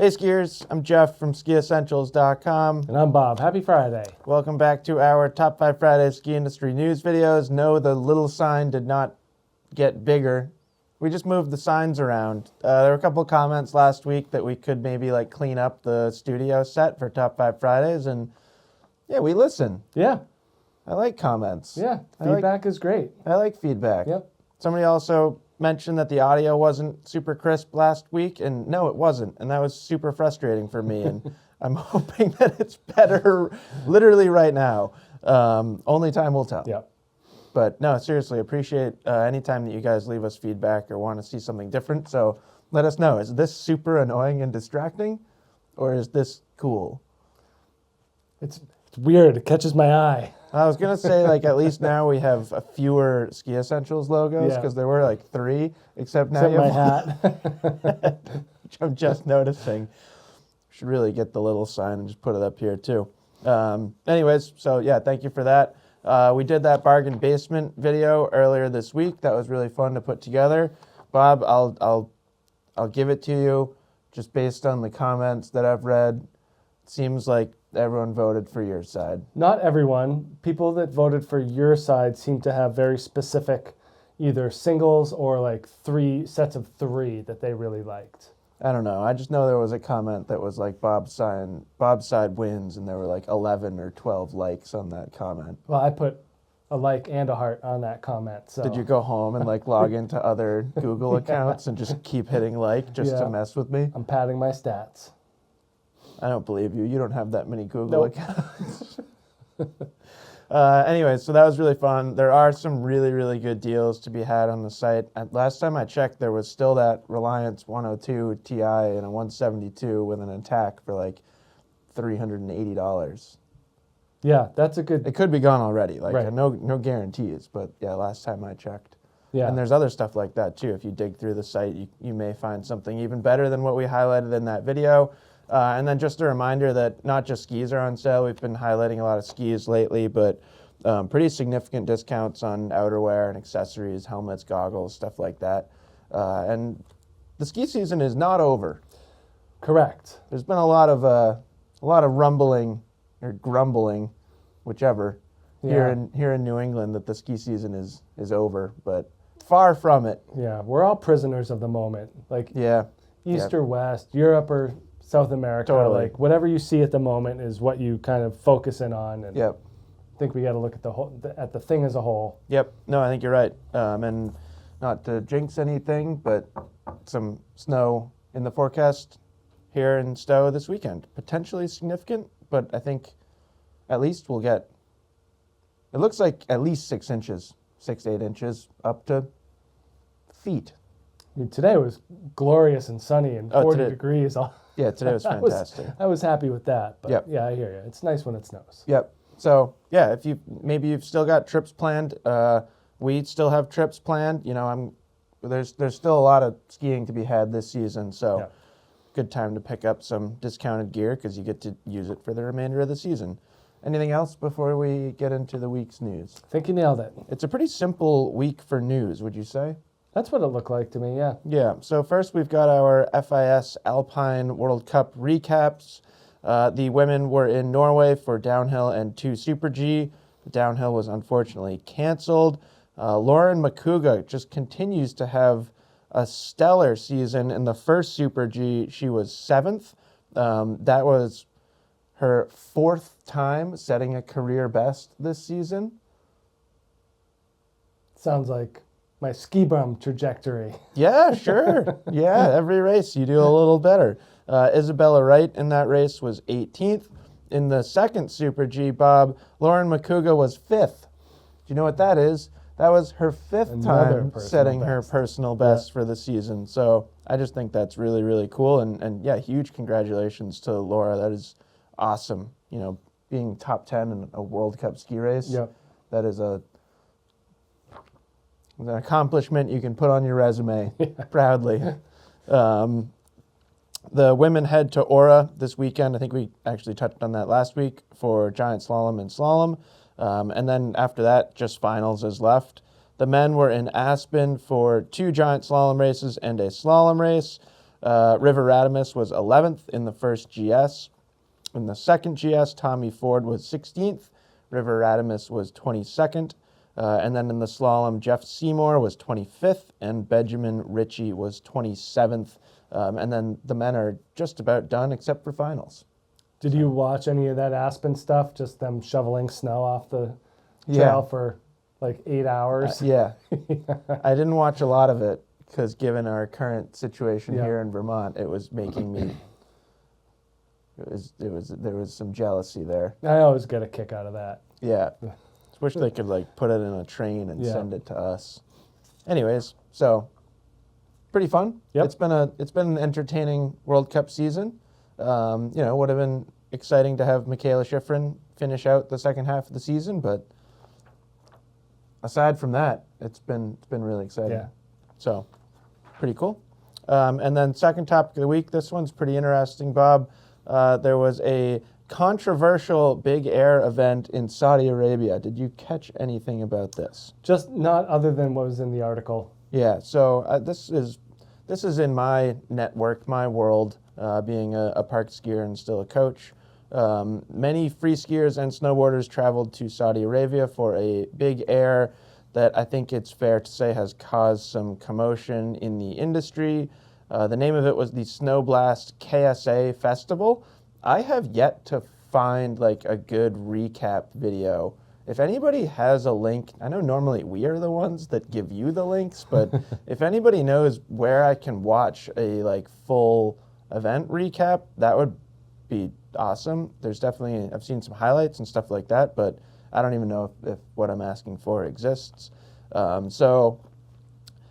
Hey skiers, I'm Jeff from SkiEssentials.com. And I'm Bob. Happy Friday. Welcome back to our Top 5 Friday ski industry news videos. No, the little sign did not get bigger. We just moved the signs around. There were a couple of comments last week that we could maybe clean up the studio set for Top 5 Fridays, and yeah, we listen. Yeah. I like comments. Yeah. Feedback is great. I like feedback. Yep. Somebody also mentioned that the audio wasn't super crisp last week, and no, it wasn't, and that was super frustrating for me, and I'm hoping that it's better literally right now. Only time will tell. Yep. But no, seriously, appreciate any time that you guys leave us feedback or want to see something different, so let us know. Is this super annoying and distracting, or is this cool? It's weird. It catches my eye. I was going to say, at least now we have a fewer SkiEssentials logos, because there were 3, except now you my have hat. which I'm just noticing. Should really get the little sign and just put it up here too. Anyways, so yeah, thank you for that. We did that bargain basement video earlier this week. That was really fun to put together. Bob, I'll give it to you just based on the comments that I've read. It seems like everyone voted for your side. Not everyone. People that voted for your side seem to have very specific either singles or 3 sets of 3 that they really liked. I don't know. I just know there was a comment that was Bob's side wins, and there were 11 or 12 likes on that comment. Well, I put a like and a heart on that comment. So. Did you go home and log into other Google accounts and just keep hitting to mess with me? I'm padding my stats. I don't believe you. You don't have that many Google Nope. accounts. Anyway, so that was really fun. There are some really, really good deals to be had on the site. Last time I checked, there was still that Reliance 102 Ti and a 172 with an attack for $380. Yeah, that's a good... It could be gone already. Right. No guarantees, but yeah, last time I checked. Yeah. And there's other stuff like that too. If you dig through the site, you may find something even better than what we highlighted in that video. And then just a reminder that not just skis are on sale. We've been highlighting a lot of skis lately, but pretty significant discounts on outerwear and accessories, helmets, goggles, stuff like that. And the ski season is not over. Correct. There's been a lot of rumbling or grumbling, whichever, here in New England that the ski season is over, but far from it. Yeah, we're all prisoners of the moment. East or West, Europe or South America, totally. Whatever you see at the moment is what you kind of focus in on. And Yep. I think we got to look at the thing as a whole. Yep. No, I think you're right. And not to jinx anything, but some snow in the forecast here in Stowe this weekend. Potentially significant, but I think at least we'll get, it looks like at least 6 inches, 6 to 8 inches, up to feet. I mean, today was glorious and sunny and 40 degrees. Yeah, today was fantastic. I was happy with that. But Yep. Yeah, I hear you. It's nice when it snows. Yep. So yeah, if you've still got trips planned, we still have trips planned. There's still a lot of skiing to be had this season, so good time to pick up some discounted gear because you get to use it for the remainder of the season. Anything else before we get into the week's news? I think you nailed it. It's a pretty simple week for news, would you say? That's what it looked like to me, yeah. Yeah, so first we've got our FIS Alpine World Cup recaps. The women were in Norway for downhill and 2 Super G. The downhill was unfortunately canceled. Lauren Makuga just continues to have a stellar season. In the first Super G, she was 7th. That was her 4th time setting a career best this season. Sounds like my ski bum trajectory. Yeah, sure. Yeah, every race you do a little better. Isabella Wright in that race was 18th. In the second Super G, Bob, Lauren Makuga was 5th. Do you know what that is? That was her 5th time setting her personal best for the season. So I just think that's really, really cool. And yeah, huge congratulations to Laura. That is awesome. Being top 10 in a World Cup ski race. Yep. That is an accomplishment you can put on your resume proudly. The women head to Ora this weekend. I think we actually touched on that last week for giant slalom and slalom. And then after that, just finals is left. The men were in Aspen for 2 giant slalom races and a slalom race. River Radamus was 11th in the first GS. In the second GS, Tommy Ford was 16th. River Radamus was 22nd. And then in the slalom, Jeff Seymour was 25th, and Benjamin Ritchie was 27th. And then the men are just about done except for finals. Did you watch any of that Aspen stuff? Just them shoveling snow off the trail for like 8 hours? Yeah. I didn't watch a lot of it because given our current situation here in Vermont, it was making me... There was some jealousy there. I always get a kick out of that. Yeah. Wish they could like put it in a train and send it to us. Anyways, so pretty fun. Yep. It's been an entertaining World Cup season. Would have been exciting to have Michaela Schifrin finish out the second half of the season, but aside from that, it's been really exciting. Yeah. So pretty cool. And then second topic of the week. This one's pretty interesting, Bob. There was a controversial big air event in Saudi Arabia. Did you catch anything about this? Just not other than what was in the article. Yeah, so this is in my network, my world, being a park skier and still a coach. Many free skiers and snowboarders traveled to Saudi Arabia for a big air that I think it's fair to say has caused some commotion in the industry. The name of it was the Snow Blast KSA Festival. I have yet to find like a good recap video. If anybody has a link, I know normally we are the ones that give you the links, but if anybody knows where I can watch a like full event recap, that would be awesome. There's definitely, I've seen some highlights and stuff like that, but I don't even know if what I'm asking for exists. So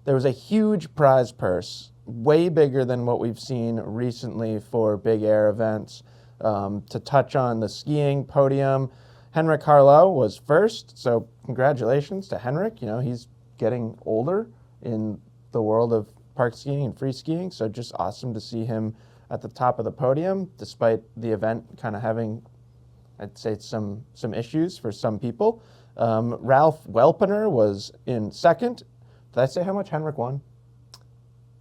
there was a huge prize purse, way bigger than what we've seen recently for big air events. To touch on the skiing podium, Henrik Harlow was first, so congratulations to Henrik. He's getting older in the world of park skiing and free skiing, so just awesome to see him at the top of the podium, despite the event kind of having, I'd say, some issues for some people. Ralph Welpener was in second. Did I say how much Henrik won?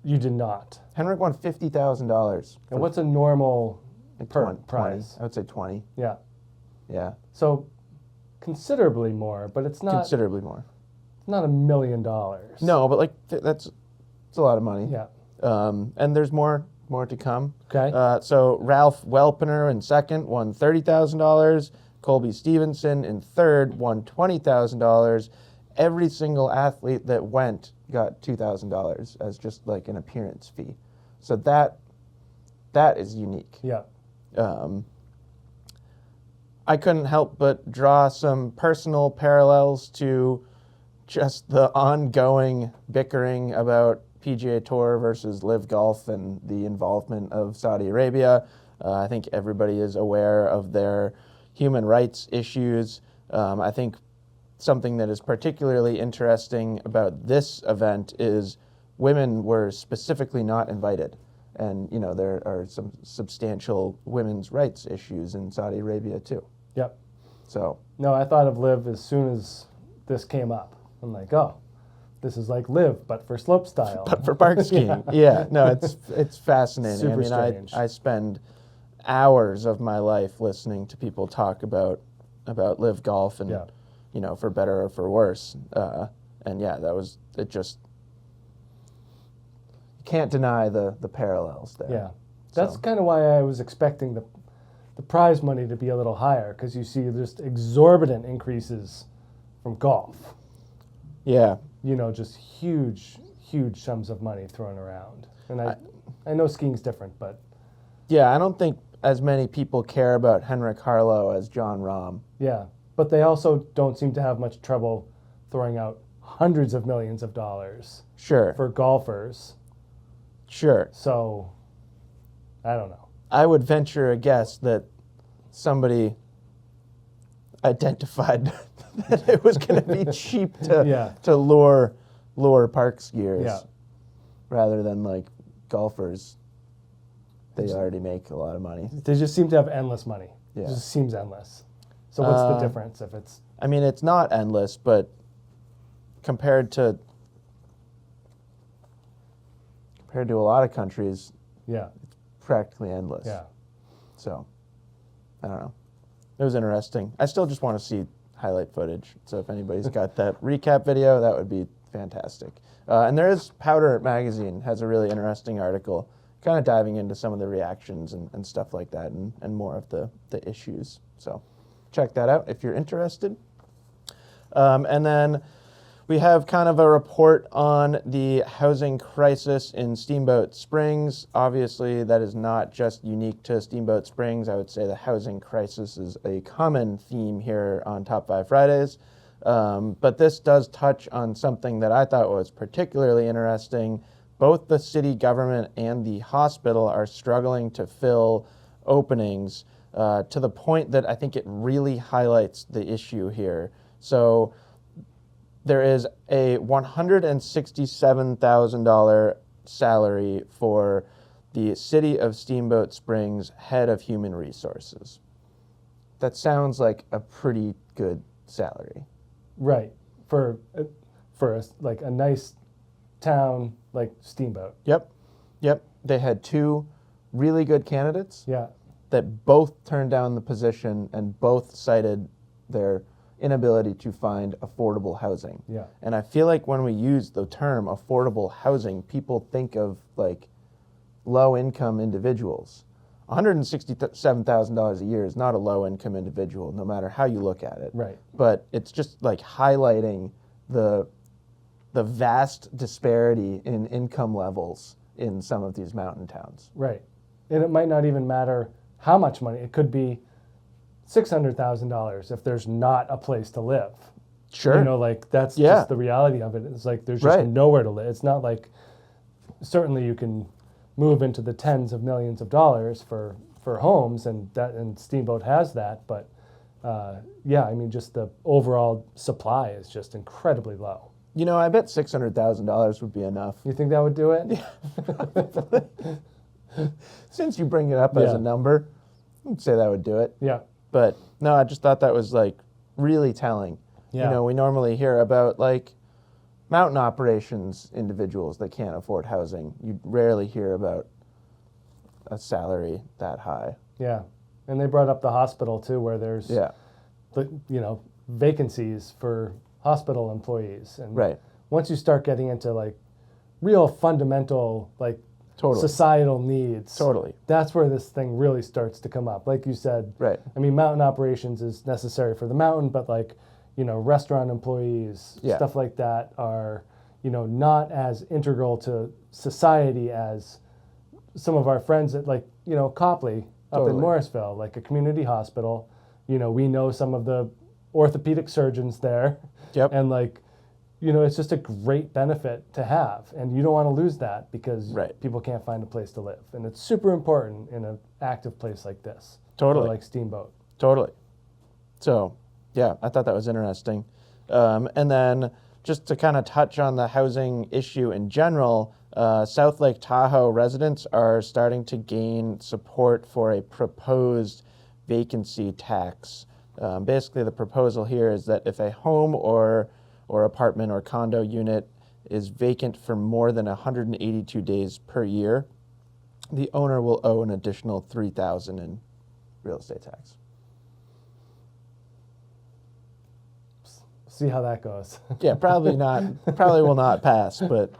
You did not. Henrik won $50,000. And what's a normal prize? 20. I would say 20. Yeah. Yeah. So considerably more, but it's not Considerably more. not $1 million. No, but like it's a lot of money. Yeah. And there's more to come. Okay. So Ralph Welpener in second won $30,000. Colby Stevenson in third won $20,000. Every single athlete that went got $2,000 as just like an appearance fee. So that is unique. Yeah. I couldn't help but draw some personal parallels to just the ongoing bickering about PGA Tour versus Live Golf and the involvement of Saudi Arabia. I think everybody is aware of their human rights issues. I think something that is particularly interesting about this event is women were specifically not invited. And, there are some substantial women's rights issues in Saudi Arabia, too. Yep. So. No, I thought of Live as soon as this came up. I'm like, oh, this is like Live, but for slope style. But for park skiing. Yeah. No, it's fascinating. Super strange. I spend hours of my life listening to people talk about Live Golf and, for better or for worse. And yeah, it just, can't deny the parallels there. Yeah. That's kind of why I was expecting the prize money to be a little higher, because you see just exorbitant increases from golf. Yeah. Just huge sums of money thrown around. And I know skiing's different, but... Yeah, I don't think as many people care about Henrik Harlow as John Rahm. Yeah, but they also don't seem to have much trouble throwing out hundreds of millions of dollars for golfers. Sure. So, I don't know. I would venture a guess that somebody identified that it was going to be cheap to lure park skiers rather than like golfers. They already make a lot of money. They just seem to have endless money. Yeah. It just seems endless. So what's the difference if it's... I mean, it's not endless, but compared to a lot of countries, Yeah. Practically endless. Yeah. So, I don't know. It was interesting. I still just want to see highlight footage. So if anybody's got that recap video, that would be fantastic. And there is Powder Magazine has a really interesting article, kind of diving into some of the reactions and stuff like that, and more of the issues. So check that out if you're interested. And then we have kind of a report on the housing crisis in Steamboat Springs. Obviously, that is not just unique to Steamboat Springs. I would say the housing crisis is a common theme here on Top 5 Fridays. But this does touch on something that I thought was particularly interesting. Both the city government and the hospital are struggling to fill openings to the point that I think it really highlights the issue here. So there is a $167,000 salary for the City of Steamboat Springs head of human resources. That sounds like a pretty good salary. Right. For like a nice town like Steamboat. Yep. They had two really good candidates Yeah. that both turned down the position and both cited their inability to find affordable housing. Yeah. And I feel like when we use the term affordable housing, people think of like low-income individuals. $167,000 a year is not a low-income individual, no matter how you look at it. Right. But it's just like highlighting the vast disparity in income levels in some of these mountain towns. Right. And it might not even matter how much money. It could be $600,000 if there's not a place to live. Sure. You know, like that's just the reality of it. It's like there's just nowhere to live. It's not like, certainly you can move into the tens of millions of dollars for homes, and Steamboat has that, but yeah, I mean, just the overall supply is just incredibly low. You know, I bet $600,000 would be enough. You think that would do it? Since you bring it up as a number, I'd say that would do it. Yeah. But no, I just thought that was like really telling. Yeah. You know, we normally hear about like mountain operations individuals that can't afford housing. You rarely hear about a salary that high. Yeah. And they brought up the hospital too, where there's vacancies for hospital employees. And once you start getting into like real fundamental like societal needs, that's where this thing really starts to come up. Like you said, I mean, mountain operations is necessary for the mountain, but like, you know, restaurant employees, stuff like that are, you know, not as integral to society as some of our friends at like, you know, Copley up in Morrisville, like a community hospital. You know, we know some of the orthopedic surgeons there. And like, you know, it's just a great benefit to have. And you don't want to lose that because people can't find a place to live. And it's super important in an active place like this. Like Steamboat. So, yeah, I thought that was interesting. And then just to kind of touch on the housing issue in general, South Lake Tahoe residents are starting to gain support for a proposed vacancy tax. Basically, the proposal here is that if a home or apartment or condo unit is vacant for more than 182 days per year, the owner will owe an additional $3,000 in real estate tax. See how that goes. Yeah, probably will not pass, but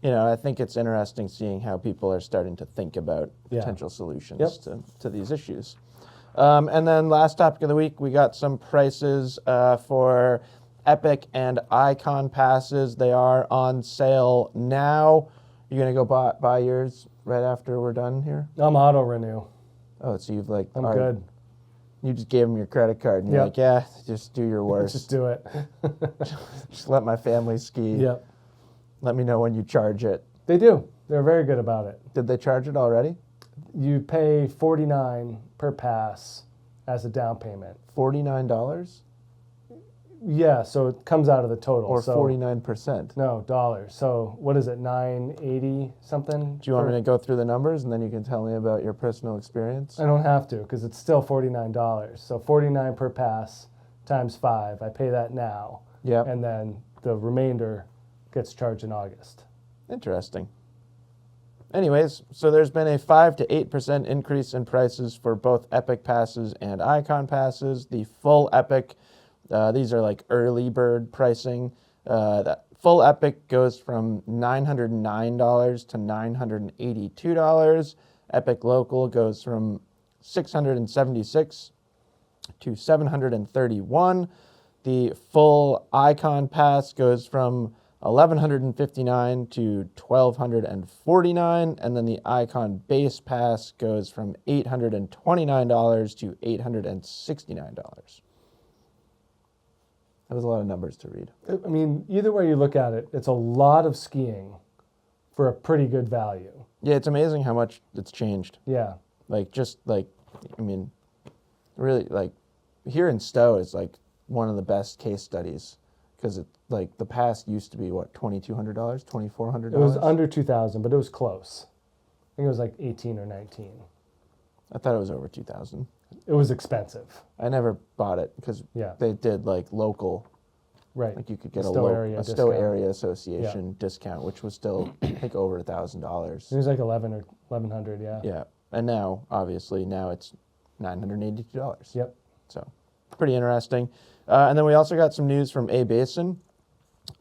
you know, I think it's interesting seeing how people are starting to think about potential solutions to these issues. And then last topic of the week, we got some prices for Epic and Ikon passes. They are on sale now. You're going to go buy yours right after we're done here? I'm auto renew. Oh, so you've like... I'm good. You just gave them your credit card and you're like, yeah, just do your worst. Just do it. Just let my family ski. Yep. Let me know when you charge it. They do. They're very good about it. Did they charge it already? You pay $49 per pass as a down payment. $49? Yeah, so it comes out of the total. Or 49%? No, dollars. So what is it, $9.80 something? Do you want me to go through the numbers and then you can tell me about your personal experience? I don't have to because it's still $49. So $49 per pass times 5. I pay that now. Yep. And then the remainder gets charged in August. Interesting. anyways, so there's been a 5 to 8% increase in prices for both Epic passes and Ikon passes. The full Epic, these are like early bird pricing. That full Epic goes from $909 to $982. Epic Local goes from $676 to $731. The full Ikon pass goes from $1,159 to $1,249, and then the Ikon base pass goes from $829 to $869. That was a lot of numbers to read. I mean, either way you look at it, it's a lot of skiing for a pretty good value. Yeah, it's amazing how much it's changed. Yeah. Like, just like, I mean, really, like, here in Stowe is like one of the best case studies, because it, like, the pass used to be what, $2,200, $2,400. It was under 2,000, but it was close. I think it was like 18 or 19. I thought it was over 2,000. It was expensive. I never bought it because they did like local, right? Like you could get a Stowe Area Association discount, which was still I think over $1,000. It was like 11 or 1,100, yeah. Yeah, and now obviously it's $982. Yep. So pretty interesting. And then we also got some news from A Basin.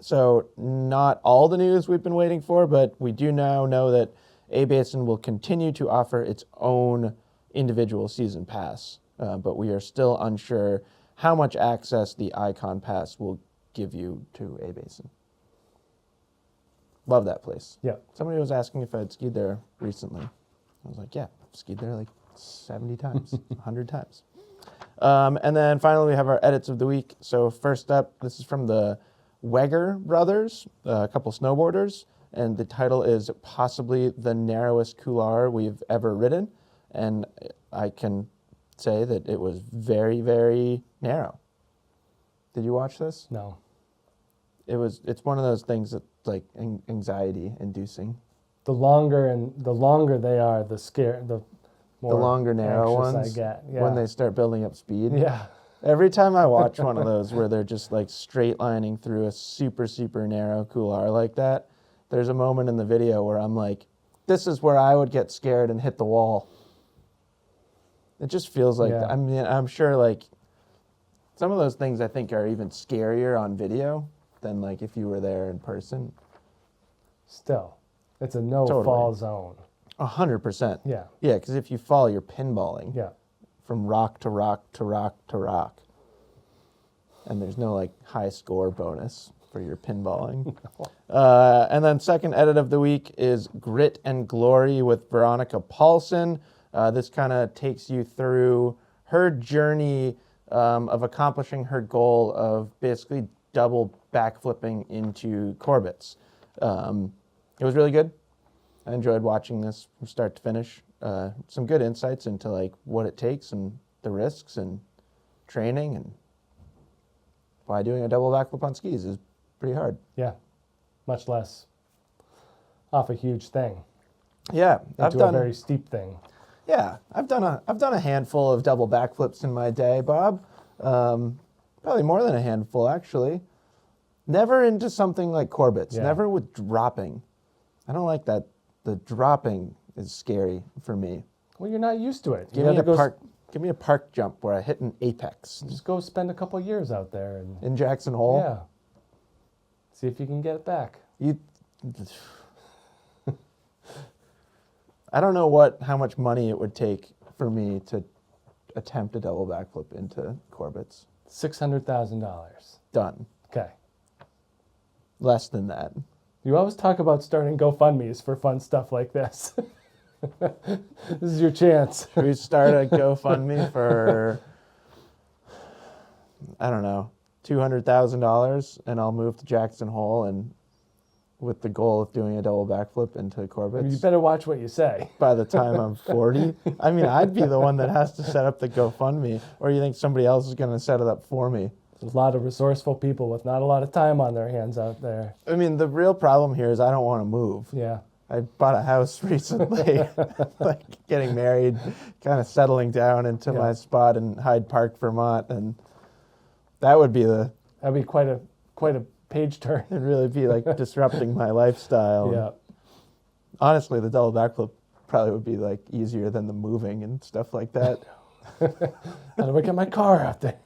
So not all the news we've been waiting for, but we do now know that A Basin will continue to offer its own individual season pass, but we are still unsure how much access the Ikon pass will give you to A Basin. Love that place. Yeah. Somebody was asking if I'd skied there recently. I was like, yeah, I've skied there like 70 times, 100 times. And then finally we have our edits of the week. So first up, this is from the Weger brothers, a couple snowboarders, and the title is Possibly the Narrowest Couloir We've Ever Ridden. And I can say that it was very, very narrow. Did you watch this? No. It's one of those things that's like anxiety inducing. The longer they are, the more longer narrow ones I get. Yeah. When they start building up speed. Yeah. Every time I watch one of those where they're just like straight lining through a super, super narrow couloir like that, there's a moment in the video where I'm like, this is where I would get scared and hit the wall. It just feels like, I mean, I'm sure like some of those things I think are even scarier on video than like if you were there in person. Still, it's a no-fall zone. 100%. Yeah. Yeah, because if you fall, you're pinballing. Yeah. From rock to rock to rock to rock. And there's no like high score bonus for your pinballing. And then second edit of the week is Grit and Glory with Veronica Paulson. This kind of takes you through her journey of accomplishing her goal of basically double backflipping into Corbett's. It was really good. I enjoyed watching this from start to finish. Some good insights into like what it takes and the risks and training and why doing a double backflip on skis is pretty hard. Yeah, much less off a huge thing. Yeah, into a very steep thing. Yeah, I've done a handful of double backflips in my day, Bob. Probably more than a handful, actually. Never into something like Corbett's. Yeah. Never with dropping. I don't like that. The dropping is scary for me. Well, you're not used to it. Give me a park jump where I hit an apex. Just go spend a couple years out there in Jackson Hole. Yeah. See if you can get it back. I don't know how much money it would take for me to attempt a double backflip into Corbett's. $600,000. Done. Okay. Less than that. You always talk about starting GoFundMes for fun stuff like this. This is your chance. Should we start a GoFundMe for, I don't know, $200,000, and I'll move to Jackson Hole and with the goal of doing a double backflip into Corbett's. I mean, you better watch what you say. By the time I'm 40. I mean, I'd be the one that has to set up the GoFundMe, or you think somebody else is going to set it up for me? There's a lot of resourceful people with not a lot of time on their hands out there. I mean, the real problem here is I don't want to move. Yeah. I bought a house recently, like getting married, kind of settling down into my spot in Hyde Park, Vermont, and that'd be quite a page turn. It'd really be like disrupting my lifestyle. Yeah. Honestly, the double backflip probably would be like easier than the moving and stuff like that. How do I get my car out there?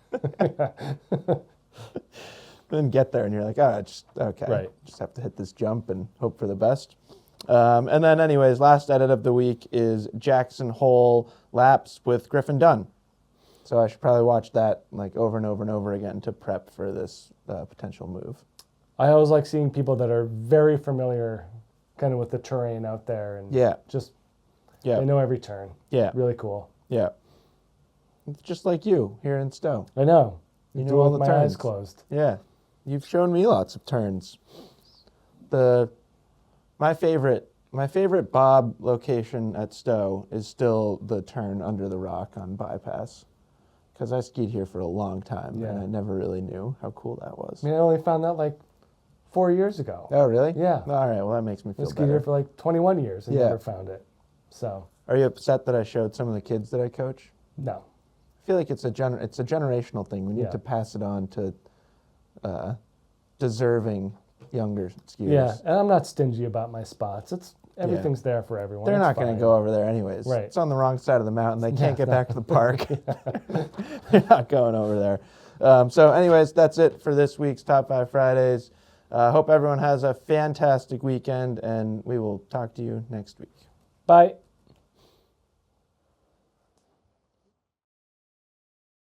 Then get there and you're like, okay. Right. Just have to hit this jump and hope for the best. And then anyways, last edit of the week is Jackson Hole laps with Griffin Dunn. So I should probably watch that like over and over and over again to prep for this potential move. I always like seeing people that are very familiar kind of with the terrain out there and they know every turn. Yeah. Really cool. Yeah. It's just like you here in Stowe. I know. You know all the turns. My eyes closed. Yeah. You've shown me lots of turns. My favorite bob location at Stowe is still the turn under the rock on Bypass. Because I skied here for a long time and I never really knew how cool that was. I mean, I only found that like 4 years ago. Oh, really? Yeah. All right, well, that makes me feel better. I skied here for like 21 years and never found it. So. Are you upset that I showed some of the kids that I coach? No. I feel like it's a generational thing. We need to pass it on to deserving younger skiers. Yeah, and I'm not stingy about my spots. Everything's there for everyone. They're not going to go over there anyways. Right. It's on the wrong side of the mountain. They can't get back to the park. They're not going over there. So anyways, that's it for this week's Top 5 Fridays. Hope everyone has a fantastic weekend, and we will talk to you next week. Bye.